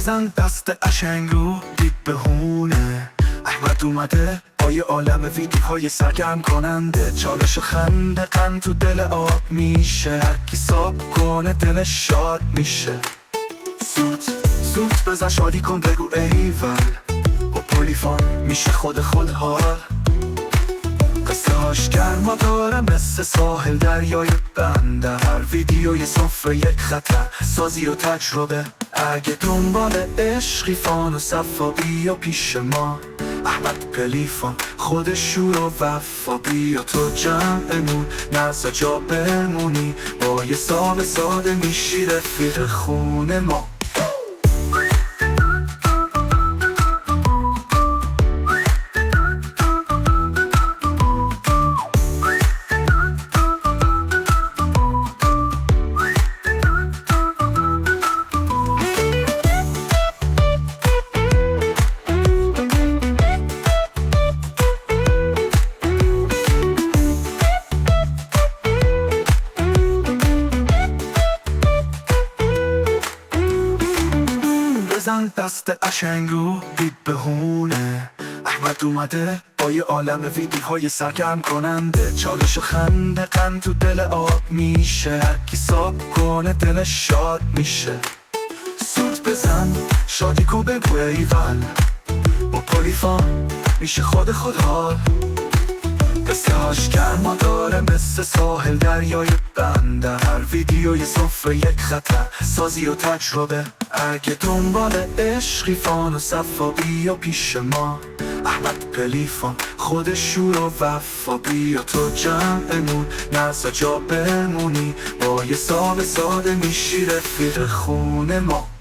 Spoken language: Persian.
بزن دست قشنگ رو دید بهونه. احمد اومده با یه عالم ویدیوهای سرگرم کننده. چالش و خنده قند تو دل آب میشه. هرکی ساب کنه دلش شاد میشه. زود بزن شادی کن بگو ایول. با پولیفون میشه خود حال. قصه هاش گرما داره مثل ساحل دریای بنده. هر ویدیو یه سفره یک خطر سازی و تجربه. اگه دنبال عشقی فان و صفا بیا پیش ما. احمد پلیفون خود شور و وفا. بیا تو جمعمون نزا جا بمونی. با یه صاحب ساده میشی رفیق خونه ما. بزن دست قشنگ رو دید بهونه. احمد اومده با یه عالم ویدیوهای سرگرم کننده. چالش و خنده قند تو دل آب میشه. هرکی ساب کنه دلش شاد میشه. زود بزن شادی کو بگو ایول. با پولیفون میشه خود حال. قصه هاش گرما داره مثل ساحل دریای بنده. هر ویدیو یه سفره یک خطر سازی و تجربه. اگه دنبال عشقی فان و صفا بیا پیش ما. احمد پلیفون خود شور و وفا. بیا تو جمعمون نزا جا بمونی. با یه صاحب ساده میشی رفیق خونه ما.